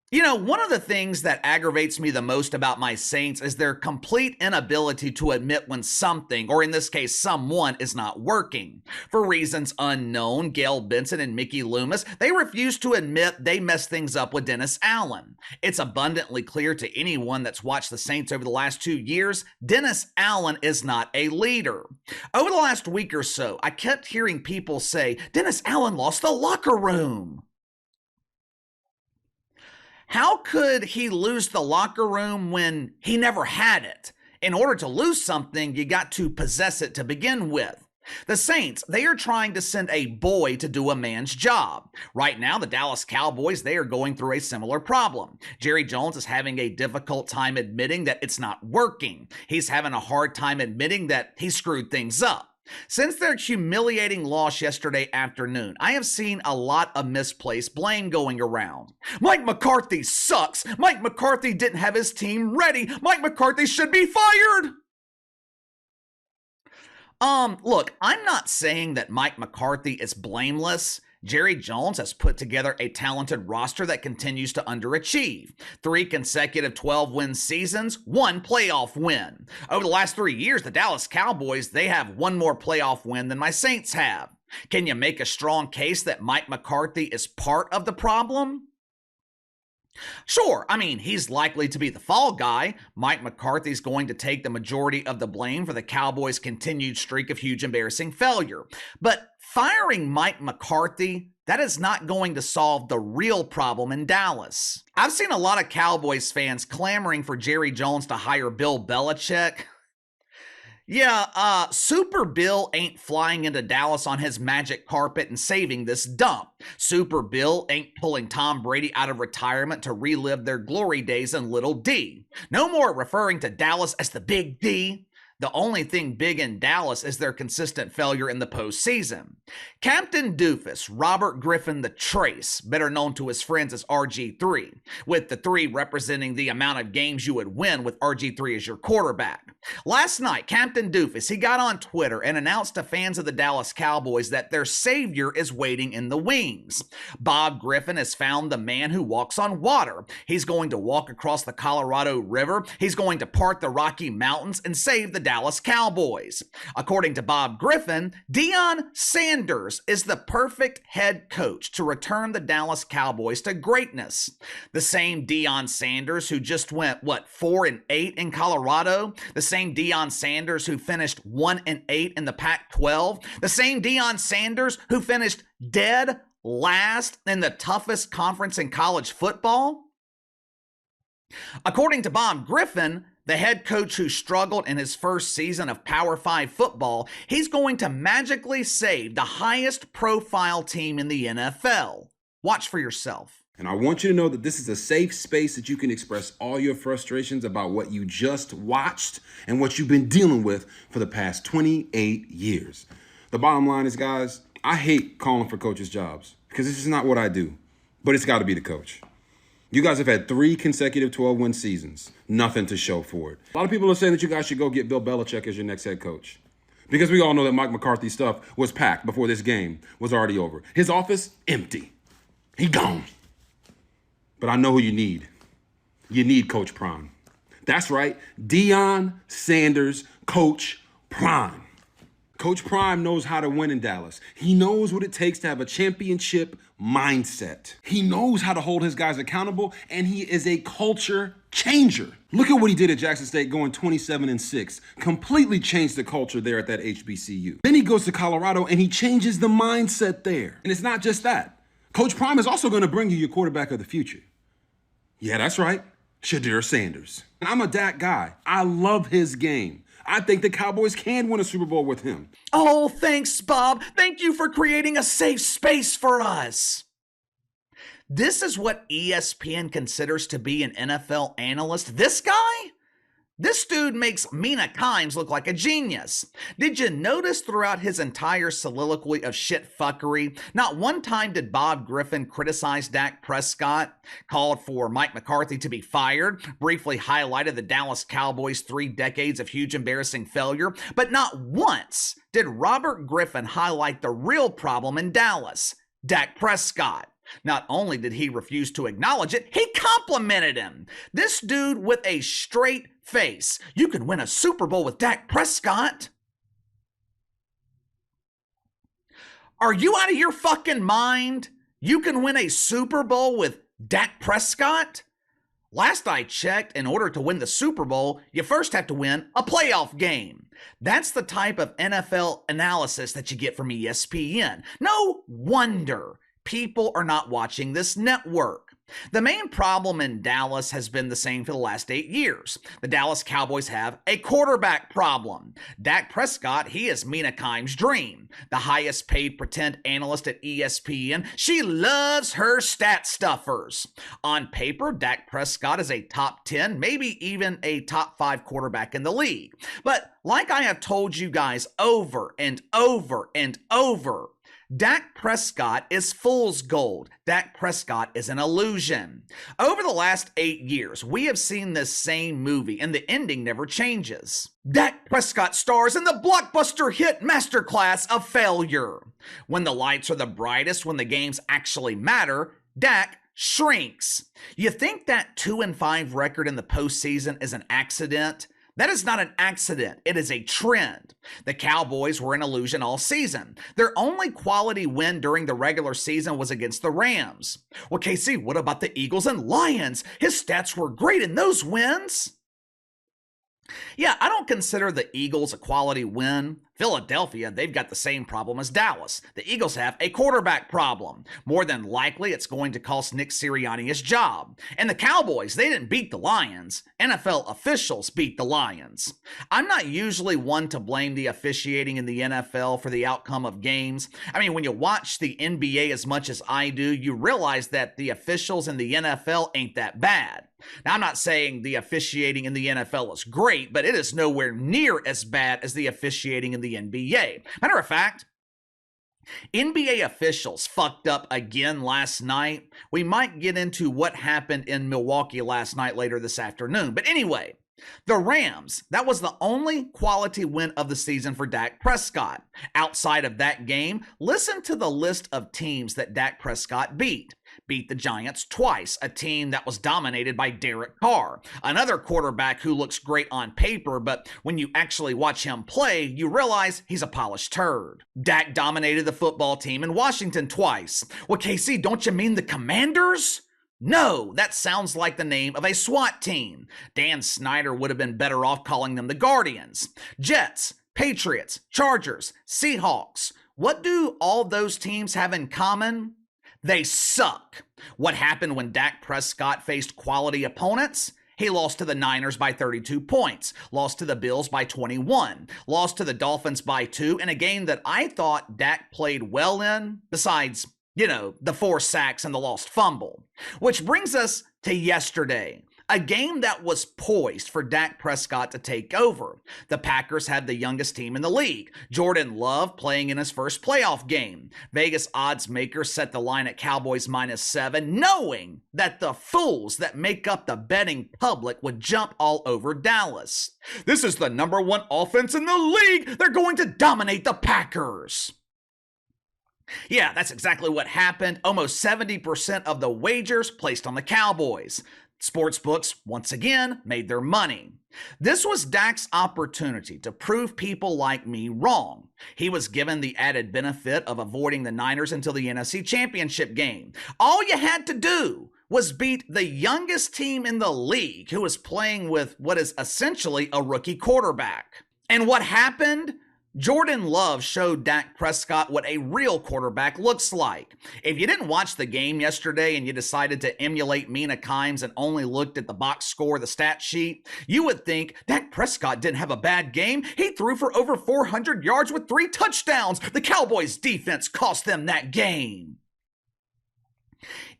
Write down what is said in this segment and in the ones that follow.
You know, one of the things that aggravates me the most about my Saints is their complete inability to admit when something, or in this case, someone, is not working. For reasons unknown, Gail Benson and Mickey Loomis, they refuse to admit they messed things up with Dennis Allen. It's abundantly clear to anyone that's watched the Saints over the last 2 years, Dennis Allen is not a leader. Over the last week or so, I kept hearing people say, Dennis Allen lost the locker room. How could he lose the locker room when he never had it? In order to lose something, you got to possess it to begin with. The Saints, they are trying to send a boy to do a man's job. Right now, the Dallas Cowboys, they are going through a similar problem. Jerry Jones is having a difficult time admitting that it's not working. He's having a hard time admitting that he screwed things up. Since their humiliating loss yesterday afternoon, I have seen a lot of misplaced blame going around. Mike McCarthy sucks. Mike McCarthy didn't have his team ready. Mike McCarthy should be fired. Look, I'm not saying that Mike McCarthy is blameless. Jerry Jones has put together a talented roster that continues to underachieve. 3 consecutive 12-win seasons, 1 playoff win. Over the last 3 years, the Dallas Cowboys, they have 1 more playoff win than my Saints have. Can you make a strong case that Mike McCarthy is part of the problem? Sure, I mean, he's likely to be the fall guy. Mike McCarthy's going to take the majority of the blame for the Cowboys' continued streak of huge embarrassing failure. But firing Mike McCarthy, that is not going to solve the real problem in Dallas. I've seen a lot of Cowboys fans clamoring for Jerry Jones to hire Bill Belichick. Yeah, Super Bill ain't flying into Dallas on his magic carpet and saving this dump. Super Bill ain't pulling Tom Brady out of retirement to relive their glory days in Little D. No more referring to Dallas as the Big D. The only thing big in Dallas is their consistent failure in the postseason. Captain Doofus, Robert Griffin III, better known to his friends as RG3, with the 3 representing the amount of games you would win with RG3 as your quarterback. Last night, Captain Doofus, he got on Twitter and announced to fans of the Dallas Cowboys that their savior is waiting in the wings. Bob Griffin has found the man who walks on water. He's going to walk across the Colorado River. He's going to part the Rocky Mountains and save the Dallas Cowboys. According to Bob Griffin, Deion Sanders is the perfect head coach to return the Dallas Cowboys to greatness. The same Deion Sanders who just went, 4-8 in Colorado? The same Deion Sanders who finished 1-8 in the Pac-12? The same Deion Sanders who finished dead last in the toughest conference in college football? According to Bob Griffin, the head coach who struggled in his first season of Power 5 football, he's going to magically save the highest profile team in the NFL. Watch for yourself. And I want you to know that this is a safe space that you can express all your frustrations about what you just watched and what you've been dealing with for the past 28 years. The bottom line is, guys, I hate calling for coaches' jobs because this is not what I do, but it's got to be the coach. You guys have had 3 consecutive 12-win seasons. Nothing to show for it. A lot of people are saying that you guys should go get Bill Belichick as your next head coach. Because we all know that Mike McCarthy's stuff was packed before this game was already over. His office, empty. He gone. But I know who you need. You need Coach Prime. That's right, Deion Sanders, Coach Prime. Coach Prime knows how to win in Dallas. He knows what it takes to have a championship mindset. He knows how to hold his guys accountable, and he is a culture changer. Look at what he did at Jackson State, going 27-6. Completely changed the culture there at that HBCU. Then he goes to Colorado, and he changes the mindset there. And it's not just that. Coach Prime is also going to bring you your quarterback of the future. Yeah, that's right, Shadir Sanders. And I'm a Dak guy. I love his game. I think the Cowboys can win a Super Bowl with him. Oh, thanks, Bob. Thank you for creating a safe space for us. This is what ESPN considers to be an NFL analyst. This guy? This dude makes Mina Kimes look like a genius. Did you notice throughout his entire soliloquy of shit fuckery, not one time did Bob Griffin criticize Dak Prescott, called for Mike McCarthy to be fired, briefly highlighted the Dallas Cowboys' 3 decades of huge embarrassing failure, but not once did Robert Griffin highlight the real problem in Dallas, Dak Prescott. Not only did he refuse to acknowledge it, he complimented him. This dude with a straight face. You can win a Super Bowl with Dak Prescott. Are you out of your fucking mind? You can win a Super Bowl with Dak Prescott? Last I checked, in order to win the Super Bowl, you first have to win a playoff game. That's the type of NFL analysis that you get from ESPN. No wonder people are not watching this network. The main problem in Dallas has been the same for the last 8 years. The Dallas Cowboys have a quarterback problem. Dak Prescott, he is Mina Kimes' dream. The highest paid pretend analyst at ESPN, she loves her stat stuffers. On paper, Dak Prescott is a top 10, maybe even a top 5 quarterback in the league. But like I have told you guys over and over and over, Dak Prescott is fool's gold. Dak Prescott is an illusion. Over the last 8 years, we have seen this same movie and the ending never changes. Dak Prescott stars in the blockbuster hit masterclass of failure. When the lights are the brightest, when the games actually matter, Dak shrinks. You think that 2-5 record in the postseason is an accident? That is not an accident. It is a trend. The Cowboys were an illusion all season. Their only quality win during the regular season was against the Rams. Well, KC, what about the Eagles and Lions? His stats were great in those wins. Yeah, I don't consider the Eagles a quality win. Philadelphia, they've got the same problem as Dallas. The Eagles have a quarterback problem. More than likely, it's going to cost Nick Sirianni his job. And the Cowboys, they didn't beat the Lions. NFL officials beat the Lions. I'm not usually one to blame the officiating in the NFL for the outcome of games. I mean, when you watch the NBA as much as I do, you realize that the officials in the NFL ain't that bad. Now, I'm not saying the officiating in the NFL is great, but it is nowhere near as bad as the officiating in the NBA. Matter of fact, NBA officials fucked up again last night. We might get into what happened in Milwaukee last night later this afternoon. But anyway, the Rams, that was the only quality win of the season for Dak Prescott. Outside of that game, listen to the list of teams that Dak Prescott beat. Beat the Giants twice, a team that was dominated by Derek Carr. Another quarterback who looks great on paper, but when you actually watch him play, you realize he's a polished turd. Dak dominated the football team in Washington twice. Well, KC, don't you mean the Commanders? No, that sounds like the name of a SWAT team. Dan Snyder would have been better off calling them the Guardians. Jets, Patriots, Chargers, Seahawks. What do all those teams have in common? They suck. What happened when Dak Prescott faced quality opponents? He lost to the Niners by 32 points, lost to the Bills by 21, lost to the Dolphins by 2 in a game that I thought Dak played well in, besides, the 4 sacks and the lost fumble. Which brings us to yesterday. A game that was poised for Dak Prescott to take over. The Packers had the youngest team in the league. Jordan Love playing in his first playoff game. Vegas odds makers set the line at Cowboys -7, knowing that the fools that make up the betting public would jump all over Dallas. This is the number 1 offense in the league. They're going to dominate the Packers. Yeah, that's exactly what happened. Almost 70% of the wagers placed on the Cowboys. Sportsbooks, once again, made their money. This was Dak's opportunity to prove people like me wrong. He was given the added benefit of avoiding the Niners until the NFC Championship game. All you had to do was beat the youngest team in the league, who was playing with what is essentially a rookie quarterback. And what happened? Jordan Love showed Dak Prescott what a real quarterback looks like. If you didn't watch the game yesterday and you decided to emulate Mina Kimes and only looked at the box score, the stat sheet, you would think Dak Prescott didn't have a bad game. He threw for over 400 yards with 3 touchdowns. The Cowboys' defense cost them that game.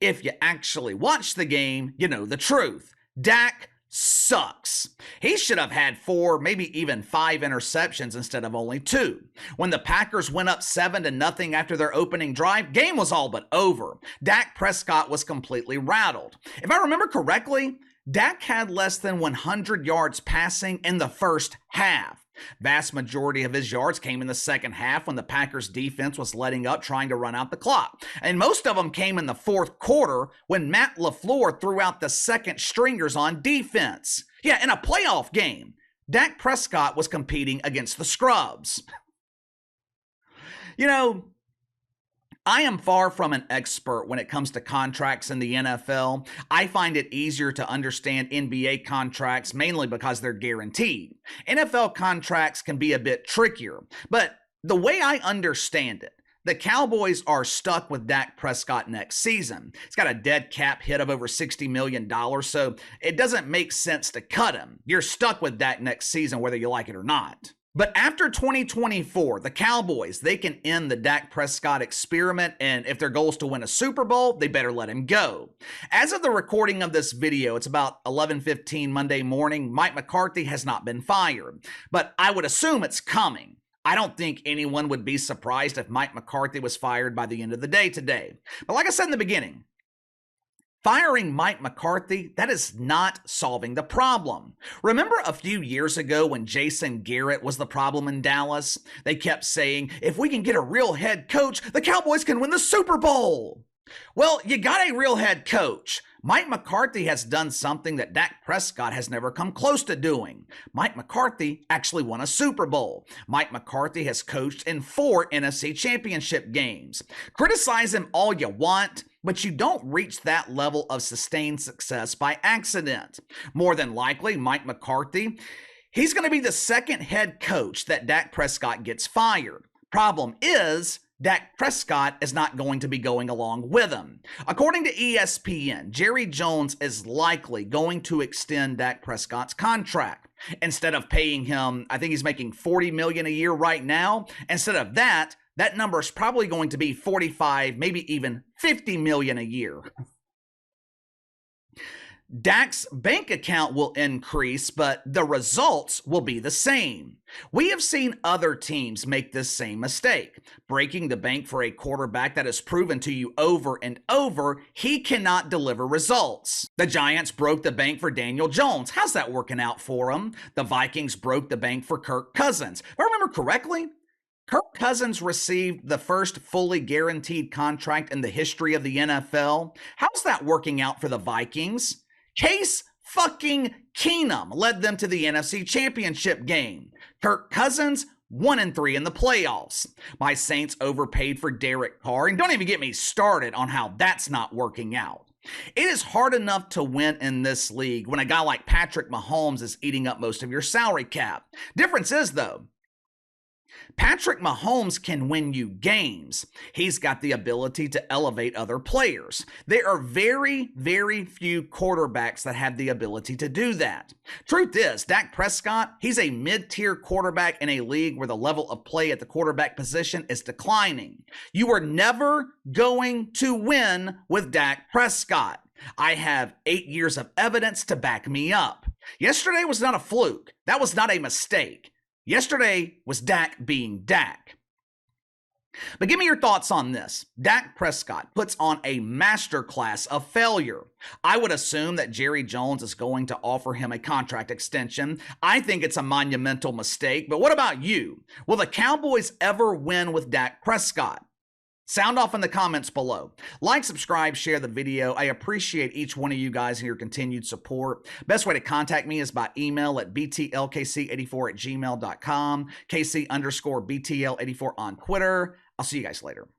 If you actually watch the game, you know the truth. Dak sucks. He should have had 4, maybe even 5 interceptions instead of only 2. When the Packers went up 7-0 after their opening drive, game was all but over. Dak Prescott was completely rattled. If I remember correctly, Dak had less than 100 yards passing in the first half. Vast majority of his yards came in the second half when the Packers defense was letting up, trying to run out the clock. And most of them came in the fourth quarter when Matt LaFleur threw out the second stringers on defense. Yeah, in a playoff game, Dak Prescott was competing against the scrubs. You know, I am far from an expert when it comes to contracts in the NFL. I find it easier to understand NBA contracts mainly because they're guaranteed. NFL contracts can be a bit trickier, but the way I understand it, the Cowboys are stuck with Dak Prescott next season. He's got a dead cap hit of over $60 million, so it doesn't make sense to cut him. You're stuck with Dak next season whether you like it or not. But after 2024, the Cowboys, they can end the Dak Prescott experiment, and if their goal is to win a Super Bowl, they better let him go. As of the recording of this video, it's about 11:15 Monday morning, Mike McCarthy has not been fired, but I would assume it's coming. I don't think anyone would be surprised if Mike McCarthy was fired by the end of the day today. But like I said in the beginning, firing Mike McCarthy, that is not solving the problem. Remember a few years ago when Jason Garrett was the problem in Dallas? They kept saying, if we can get a real head coach, the Cowboys can win the Super Bowl. Well, you got a real head coach. Mike McCarthy has done something that Dak Prescott has never come close to doing. Mike McCarthy actually won a Super Bowl. Mike McCarthy has coached in 4 NFC Championship games. Criticize him all you want, but you don't reach that level of sustained success by accident. More than likely, Mike McCarthy, he's going to be the second head coach that Dak Prescott gets fired. Problem is, Dak Prescott is not going to be going along with him. According to ESPN, Jerry Jones is likely going to extend Dak Prescott's contract. Instead of paying him, I think he's making $40 million a year right now. Instead of that number is probably going to be 45, maybe even $50 million a year. Dak's bank account will increase, but the results will be the same. We have seen other teams make this same mistake, breaking the bank for a quarterback that has proven to you over and over he cannot deliver results. The Giants broke the bank for Daniel Jones. How's that working out for him? The Vikings broke the bank for Kirk Cousins. If I remember correctly, Kirk Cousins received the first fully guaranteed contract in the history of the NFL. How's that working out for the Vikings? Case fucking Keenum led them to the NFC Championship game. Kirk Cousins 1-3 in the playoffs. My Saints overpaid for Derek Carr, and don't even get me started on how that's not working out. It is hard enough to win in this league when a guy like Patrick Mahomes is eating up most of your salary cap. Difference is, though, Patrick Mahomes can win you games. He's got the ability to elevate other players. There are very, very few quarterbacks that have the ability to do that. Truth is, Dak Prescott, he's a mid-tier quarterback in a league where the level of play at the quarterback position is declining. You are never going to win with Dak Prescott. I have 8 years of evidence to back me up. Yesterday was not a fluke. That was not a mistake. Yesterday was Dak being Dak. But give me your thoughts on this. Dak Prescott puts on a masterclass of failure. I would assume that Jerry Jones is going to offer him a contract extension. I think it's a monumental mistake, but what about you? Will the Cowboys ever win with Dak Prescott? Sound off in the comments below. Like, subscribe, share the video. I appreciate each one of you guys and your continued support. Best way to contact me is by email at btlkc84@gmail.com, KC_BTL84 on Twitter. I'll see you guys later.